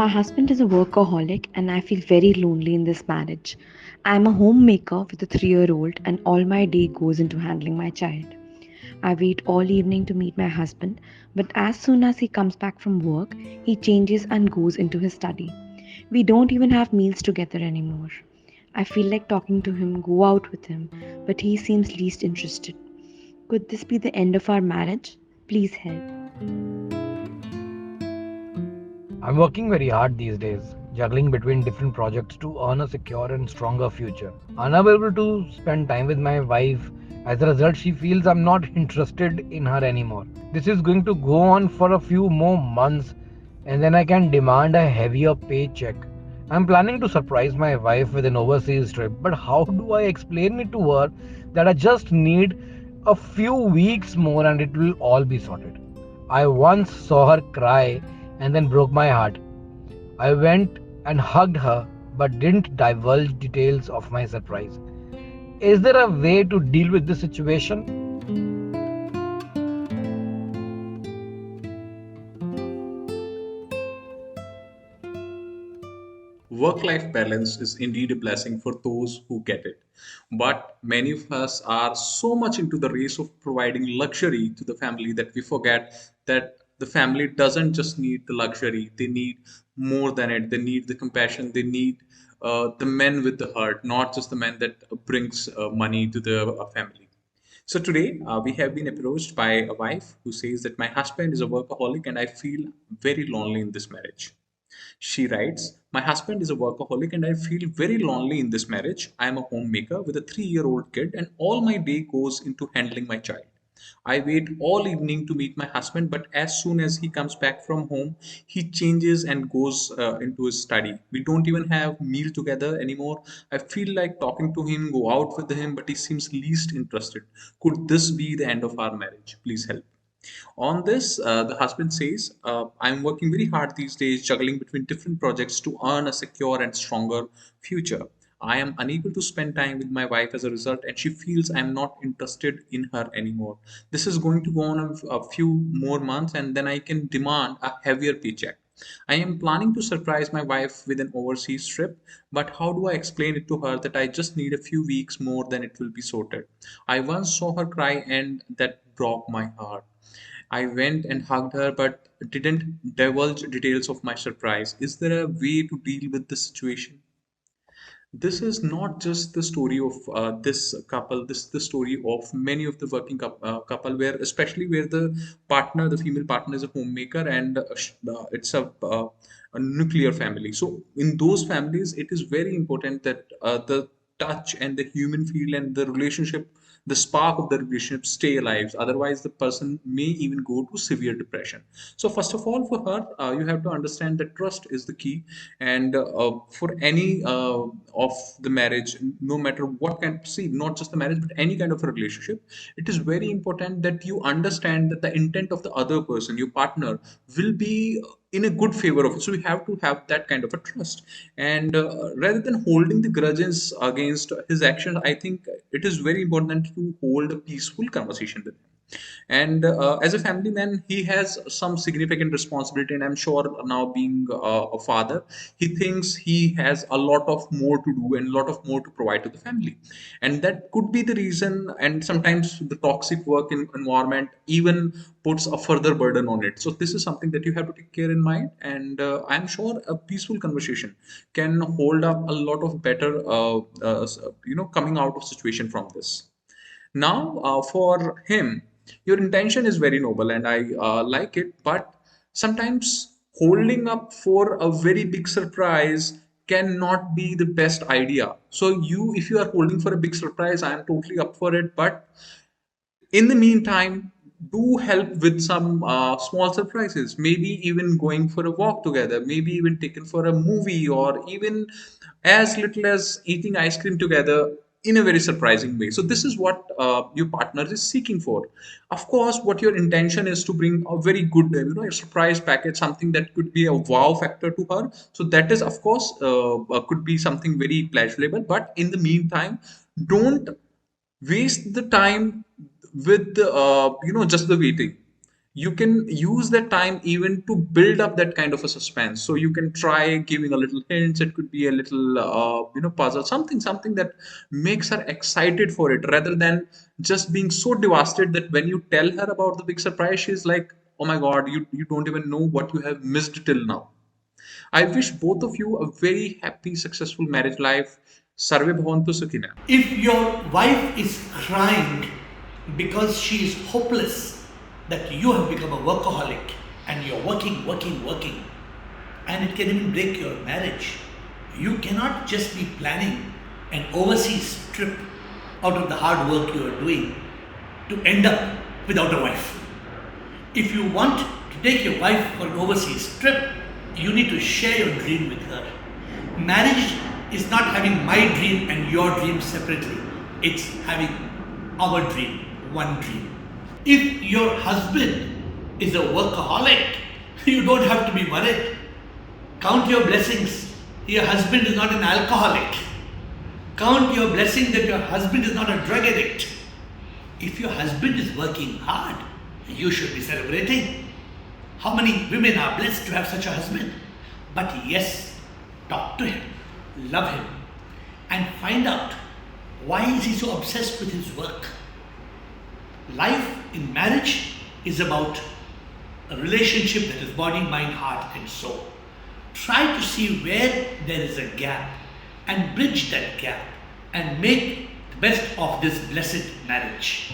My husband is a workaholic, and I feel very lonely in this marriage. I am a homemaker with a 3-year-old, and all my day goes into handling my child. I wait all evening to meet my husband, but as soon as he comes back from work, he changes and goes into his study. We don't even have meals together anymore. I feel like talking to him, go out with him, but he seems least interested. Could this be the end of our marriage? Please help. I'm working very hard these days, juggling between different projects to earn a secure and stronger future. Unable to spend time with my wife. As a result, she feels I'm not interested in her anymore. This is going to go on for a few more months, and then I can demand a heavier paycheck. I'm planning to surprise my wife with an overseas trip, but how do I explain it to her that I just need a few weeks more and it will all be sorted? I once saw her cry and then broke my heart. I went and hugged her but didn't divulge details of my surprise. Is there a way to deal with this situation? Work life balance is indeed a blessing for those who get it. But many of us are so much into the race of providing luxury to the family that we forget that the family doesn't just need the luxury, they need more than it. They need the compassion, they need the men with the heart, not just the man that brings money to the family. So today we have been approached by a wife who says that my husband is a workaholic and I feel very lonely in this marriage. She writes, my husband is a workaholic and I feel very lonely in this marriage. I am a homemaker with a 3-year-old kid, and all my day goes into handling my child. I wait all evening to meet my husband, but as soon as he comes back from home, he changes and goes into his study. We don't even have meal together anymore. I feel like talking to him, go out with him, but he seems least interested. Could this be the end of our marriage? Please help. On this, the husband says, I'm working very hard these days, juggling between different projects to earn a secure and stronger future. I am unable to spend time with my wife as a result, and she feels I'm not interested in her anymore. This is going to go on a few more months, and then I can demand a heavier paycheck. I am planning to surprise my wife with an overseas trip, but how do I explain it to her that I just need a few weeks more than it will be sorted? I once saw her cry, and that broke my heart. I went and hugged her but didn't divulge details of my surprise. Is there a way to deal with this situation? This is not just the story of this couple. This is the story of many of the working couple, where especially where the partner, the female partner, is a homemaker, and it's a nuclear family. So in those families, it is very important that the touch and the human feel and the relationship, the spark of the relationship stay alive. Otherwise, the person may even go to severe depression. So first of all, for her, you have to understand that trust is the key, and for any of the marriage, no matter what kind, see, not just the marriage but any kind of a relationship, it is very important that you understand that the intent of the other person, your partner, will be in a good favor of it. So you have to have that kind of a trust, and rather than holding the grudges against his actions, I think it is very important to hold a peaceful conversation with him. And as a family man, he has some significant responsibility, and I'm sure now, being a father, he thinks he has a lot of more to do and a lot of more to provide to the family, and that could be the reason. And sometimes the toxic environment even puts a further burden on it. So this is something that you have to take care in mind, and I'm sure a peaceful conversation can hold up a lot of better coming out of situation from this. Now, for him, your intention is very noble and I like it, but sometimes holding up for a very big surprise cannot be the best idea. So, if you are holding for a big surprise, I am totally up for it, but in the meantime, do help with some small surprises, maybe even going for a walk together, maybe even taken for a movie, or even as little as eating ice cream together in a very surprising way. So this is what your partner is seeking for. Of course, what your intention is to bring a very good a surprise package, something that could be a wow factor to her. So that is, of course, could be something very pleasurable, but in the meantime, don't waste the time with just the waiting. You can use that time even to build up that kind of a suspense. So you can try giving a little hints. It could be a little puzzle, something that makes her excited for it, rather than just being so devastated that when you tell her about the big surprise, she's like, oh my god, you don't even know what you have missed till now. I wish both of you a very happy, successful marriage life. Sarve bhavantu sukhina. If your wife is crying because she is hopeless that you have become a workaholic and you're working, and it can even break your marriage, you cannot just be planning an overseas trip out of the hard work you are doing to end up without a wife. If you want to take your wife for an overseas trip, you need to share your dream with her. Marriage is not having my dream and your dream separately. It's having our dream, one dream. If your husband is a workaholic, you don't have to be worried. Count your blessings. Your husband is not an alcoholic. Count your blessing that your husband is not a drug addict. If your husband is working hard, you should be celebrating. How many women are blessed to have such a husband? But yes, talk to him, love him, and find out why is he so obsessed with his work. Life in marriage is about a relationship that is body, mind, heart, and soul. Try to see where there is a gap and bridge that gap and make the best of this blessed marriage.